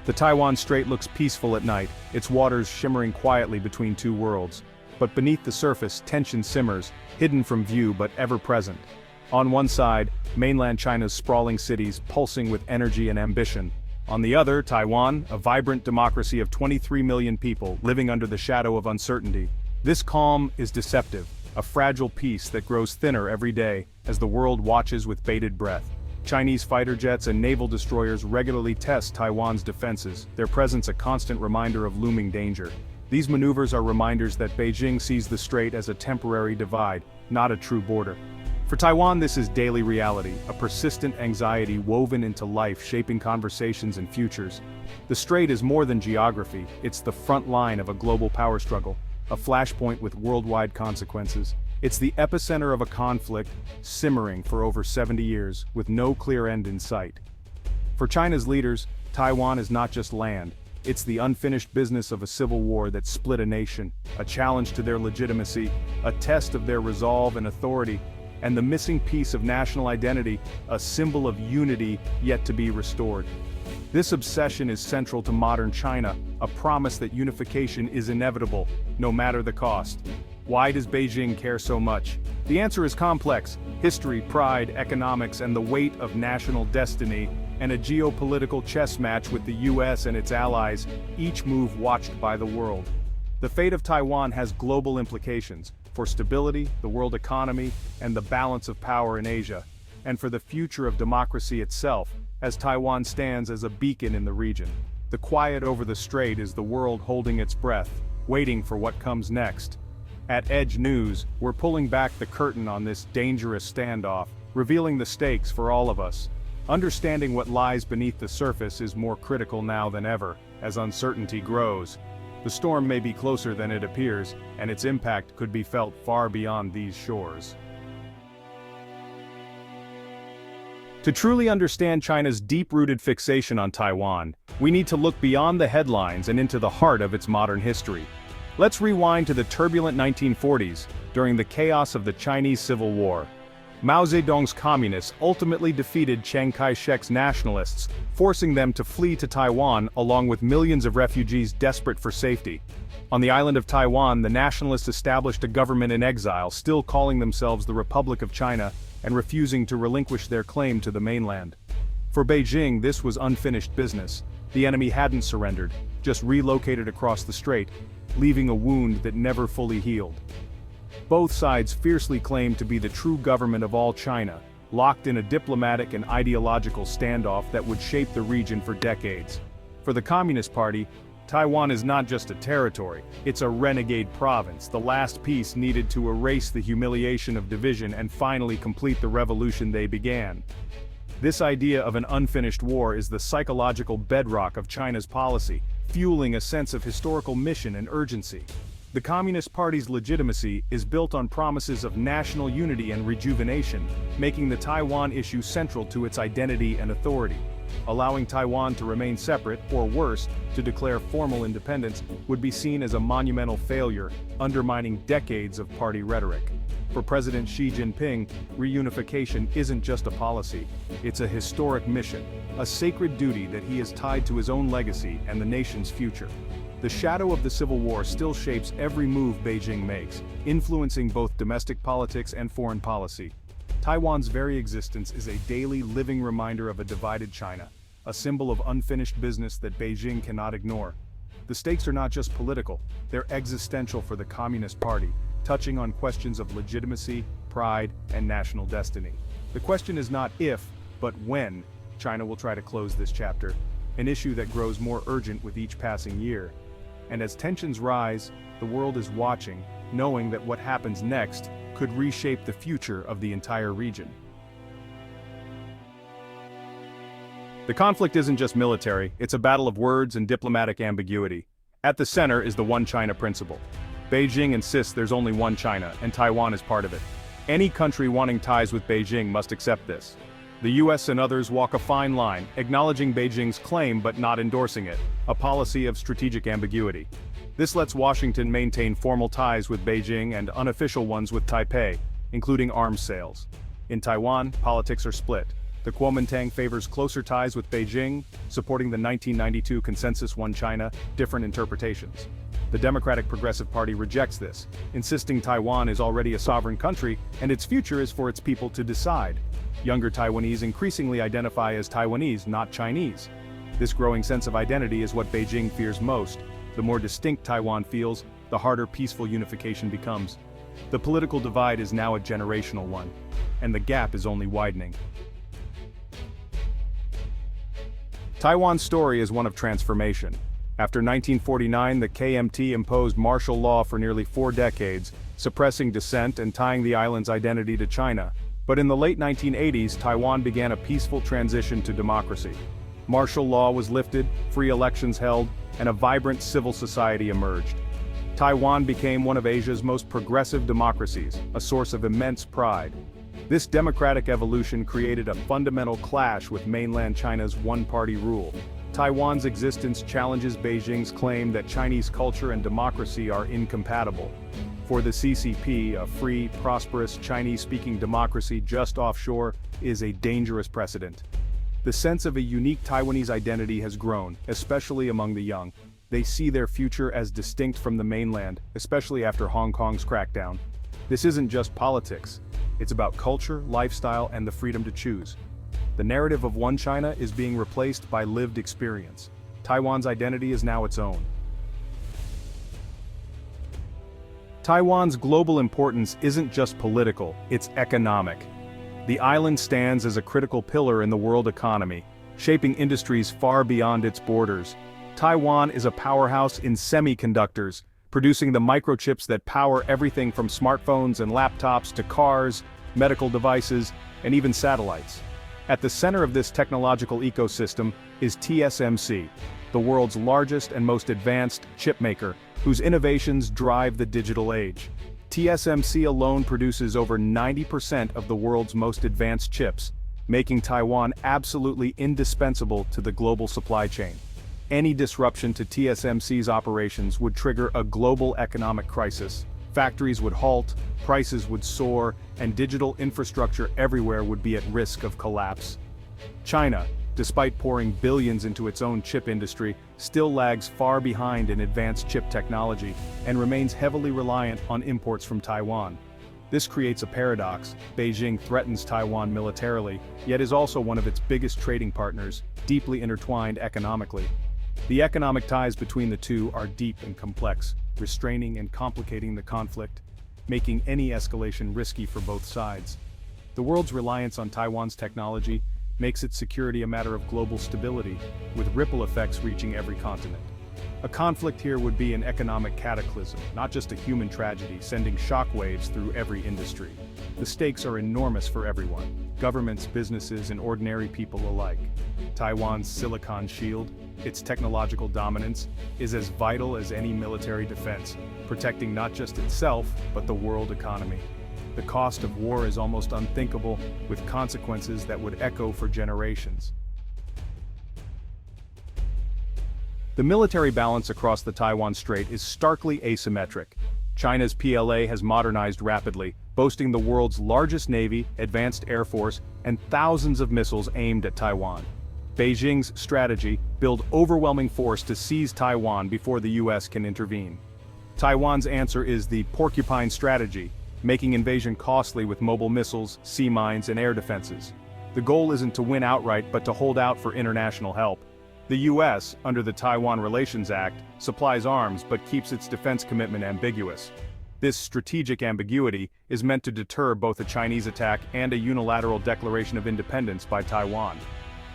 The Taiwan Strait looks peaceful at night, its waters shimmering quietly between two worlds. But beneath the surface, tension simmers, hidden from view but ever present. On one side, mainland China's sprawling cities pulsing with energy and ambition. On the other, Taiwan, a vibrant democracy of 23 million people living under the shadow of uncertainty. This calm is deceptive, a fragile peace that grows thinner every day as the world watches with bated breath. Chinese fighter jets and naval destroyers regularly test Taiwan's defenses, their presence a constant reminder of looming danger. These maneuvers are reminders that Beijing sees the strait as a temporary divide, not a true border. For Taiwan, this is daily reality, a persistent anxiety woven into life, shaping conversations and futures. The strait is more than geography, it's the front line of a global power struggle, a flashpoint with worldwide consequences. It's the epicenter of a conflict, simmering for over 70 years, with no clear end in sight. For China's leaders, Taiwan is not just land, it's the unfinished business of a civil war that split a nation, a challenge to their legitimacy, a test of their resolve and authority, and the missing piece of national identity, a symbol of unity yet to be restored. This obsession is central to modern China, a promise that unification is inevitable, no matter the cost. Why does Beijing care so much? The answer is complex: history, pride, economics, and the weight of national destiny, and a geopolitical chess match with the US and its allies, each move watched by the world. The fate of Taiwan has global implications, for stability, the world economy, and the balance of power in Asia, and for the future of democracy itself, as Taiwan stands as a beacon in the region. The quiet over the strait is the world holding its breath, waiting for what comes next. At Edge News, we're pulling back the curtain on this dangerous standoff, revealing the stakes for all of us. Understanding what lies beneath the surface is more critical now than ever, as uncertainty grows. The storm may be closer than it appears, and its impact could be felt far beyond these shores. To truly understand China's deep-rooted fixation on Taiwan, we need to look beyond the headlines and into the heart of its modern history. Let's rewind to the turbulent 1940s, during the chaos of the Chinese Civil War. Mao Zedong's communists ultimately defeated Chiang Kai-shek's nationalists, forcing them to flee to Taiwan along with millions of refugees desperate for safety. On the island of Taiwan, the nationalists established a government in exile, still calling themselves the Republic of China, and refusing to relinquish their claim to the mainland. For Beijing, this was unfinished business. The enemy hadn't surrendered, just relocated across the strait, leaving a wound that never fully healed. Both sides fiercely claimed to be the true government of all China, locked in a diplomatic and ideological standoff that would shape the region for decades. For the Communist Party, Taiwan is not just a territory, it's a renegade province, the last piece needed to erase the humiliation of division and finally complete the revolution they began. This idea of an unfinished war is the psychological bedrock of China's policy, fueling a sense of historical mission and urgency. The Communist Party's legitimacy is built on promises of national unity and rejuvenation, making the Taiwan issue central to its identity and authority. Allowing Taiwan to remain separate, or worse, to declare formal independence, would be seen as a monumental failure, undermining decades of party rhetoric. For President Xi Jinping, reunification isn't just a policy, it's a historic mission, a sacred duty that he has tied to his own legacy and the nation's future. The shadow of the Civil War still shapes every move Beijing makes, influencing both domestic politics and foreign policy. Taiwan's very existence is a daily living reminder of a divided China, a symbol of unfinished business that Beijing cannot ignore. The stakes are not just political, they're existential for the Communist Party, touching on questions of legitimacy, pride, and national destiny. The question is not if, but when, China will try to close this chapter, an issue that grows more urgent with each passing year. And as tensions rise, the world is watching, knowing that what happens next could reshape the future of the entire region. The conflict isn't just military, it's a battle of words and diplomatic ambiguity. At the center is the One China principle. Beijing insists there's only one China, and Taiwan is part of it. Any country wanting ties with Beijing must accept this. The US and others walk a fine line, acknowledging Beijing's claim but not endorsing it, a policy of strategic ambiguity. This lets Washington maintain formal ties with Beijing and unofficial ones with Taipei, including arms sales. In Taiwan, politics are split. The Kuomintang favors closer ties with Beijing, supporting the 1992 Consensus One China, different interpretations. The Democratic Progressive Party rejects this, insisting Taiwan is already a sovereign country and its future is for its people to decide. Younger Taiwanese increasingly identify as Taiwanese, not Chinese. This growing sense of identity is what Beijing fears most. The more distinct Taiwan feels, the harder peaceful unification becomes. The political divide is now a generational one, and the gap is only widening. Taiwan's story is one of transformation. After 1949, the KMT imposed martial law for nearly 4 decades, suppressing dissent and tying the island's identity to China. But in the late 1980s, Taiwan began a peaceful transition to democracy. Martial law was lifted, free elections held, and a vibrant civil society emerged. Taiwan became one of Asia's most progressive democracies, a source of immense pride. This democratic evolution created a fundamental clash with mainland China's one-party rule. Taiwan's existence challenges Beijing's claim that Chinese culture and democracy are incompatible. For the CCP, a free, prosperous, Chinese-speaking democracy just offshore is a dangerous precedent. The sense of a unique Taiwanese identity has grown, especially among the young. They see their future as distinct from the mainland, especially after Hong Kong's crackdown. This isn't just politics. It's about culture, lifestyle, and the freedom to choose. The narrative of one China is being replaced by lived experience. Taiwan's identity is now its own. Taiwan's global importance isn't just political, it's economic. The island stands as a critical pillar in the world economy, shaping industries far beyond its borders. Taiwan is a powerhouse in semiconductors, producing the microchips that power everything from smartphones and laptops to cars, medical devices, and even satellites. At the center of this technological ecosystem is TSMC, the world's largest and most advanced chip maker, whose innovations drive the digital age. TSMC alone produces over 90% of the world's most advanced chips, making Taiwan absolutely indispensable to the global supply chain. Any disruption to TSMC's operations would trigger a global economic crisis. Factories would halt, prices would soar, and digital infrastructure everywhere would be at risk of collapse. China, despite pouring billions into its own chip industry, still lags far behind in advanced chip technology and remains heavily reliant on imports from Taiwan. This creates a paradox. Beijing threatens Taiwan militarily, yet is also one of its biggest trading partners, deeply intertwined economically. The economic ties between the two are deep and complex, restraining and complicating the conflict, making any escalation risky for both sides. The world's reliance on Taiwan's technology makes its security a matter of global stability, with ripple effects reaching every continent. A conflict here would be an economic cataclysm, not just a human tragedy, sending shockwaves through every industry. The stakes are enormous for everyone, governments, businesses, and ordinary people alike. Taiwan's Silicon Shield, its technological dominance, is as vital as any military defense, protecting not just itself, but the world economy. The cost of war is almost unthinkable, with consequences that would echo for generations. The military balance across the Taiwan Strait is starkly asymmetric. China's PLA has modernized rapidly, boasting the world's largest navy, advanced air force, and thousands of missiles aimed at Taiwan. Beijing's strategy: build overwhelming force to seize Taiwan before the US can intervene. Taiwan's answer is the porcupine strategy, making invasion costly with mobile missiles, sea mines, and air defenses. The goal isn't to win outright but to hold out for international help. The US, under the Taiwan Relations Act, supplies arms but keeps its defense commitment ambiguous. This strategic ambiguity is meant to deter both a Chinese attack and a unilateral declaration of independence by Taiwan.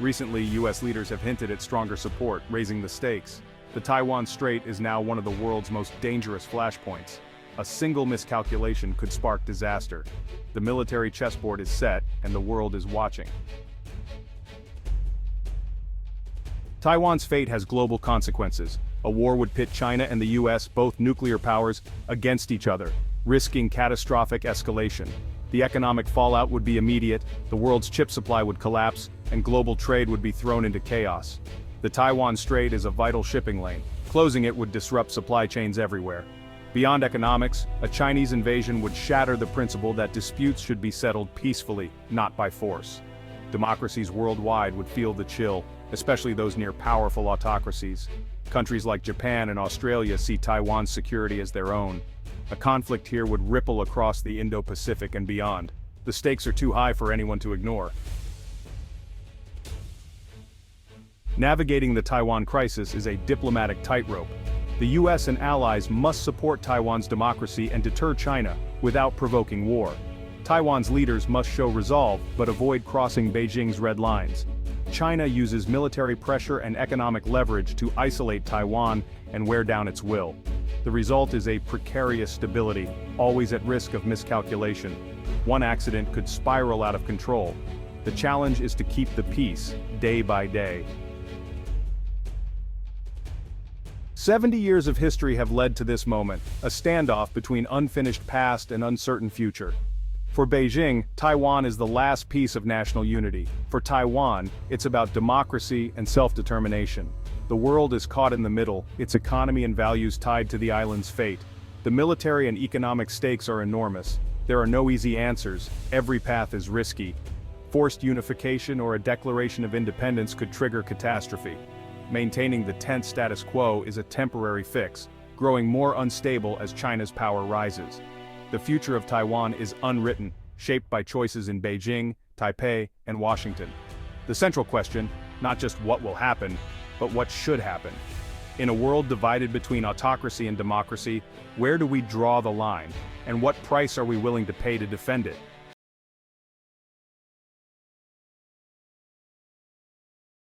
Recently, US leaders have hinted at stronger support, raising the stakes. The Taiwan Strait is now one of the world's most dangerous flashpoints. A single miscalculation could spark disaster. The military chessboard is set, and the world is watching. Taiwan's fate has global consequences. A war would pit China and the US, both nuclear powers, against each other, risking catastrophic escalation. The economic fallout would be immediate, the world's chip supply would collapse, and global trade would be thrown into chaos. The Taiwan Strait is a vital shipping lane. Closing it would disrupt supply chains everywhere. Beyond economics, a Chinese invasion would shatter the principle that disputes should be settled peacefully, not by force. Democracies worldwide would feel the chill, especially those near powerful autocracies. Countries like Japan and Australia see Taiwan's security as their own. A conflict here would ripple across the Indo-Pacific and beyond. The stakes are too high for anyone to ignore. Navigating the Taiwan crisis is a diplomatic tightrope. The US and allies must support Taiwan's democracy and deter China, without provoking war. Taiwan's leaders must show resolve, but avoid crossing Beijing's red lines. China uses military pressure and economic leverage to isolate Taiwan and wear down its will. The result is a precarious stability, always at risk of miscalculation. One accident could spiral out of control. The challenge is to keep the peace, day by day. 70 years of history have led to this moment, a standoff between unfinished past and uncertain future. For Beijing, Taiwan is the last piece of national unity. For Taiwan, it's about democracy and self-determination. The world is caught in the middle, its economy and values tied to the island's fate. The military and economic stakes are enormous. There are no easy answers, every path is risky. Forced unification or a declaration of independence could trigger catastrophe. Maintaining the tense status quo is a temporary fix, growing more unstable as China's power rises. The future of Taiwan is unwritten, shaped by choices in Beijing, Taipei, and Washington. The central question, not just what will happen, but what should happen. In a world divided between autocracy and democracy, where do we draw the line, and what price are we willing to pay to defend it?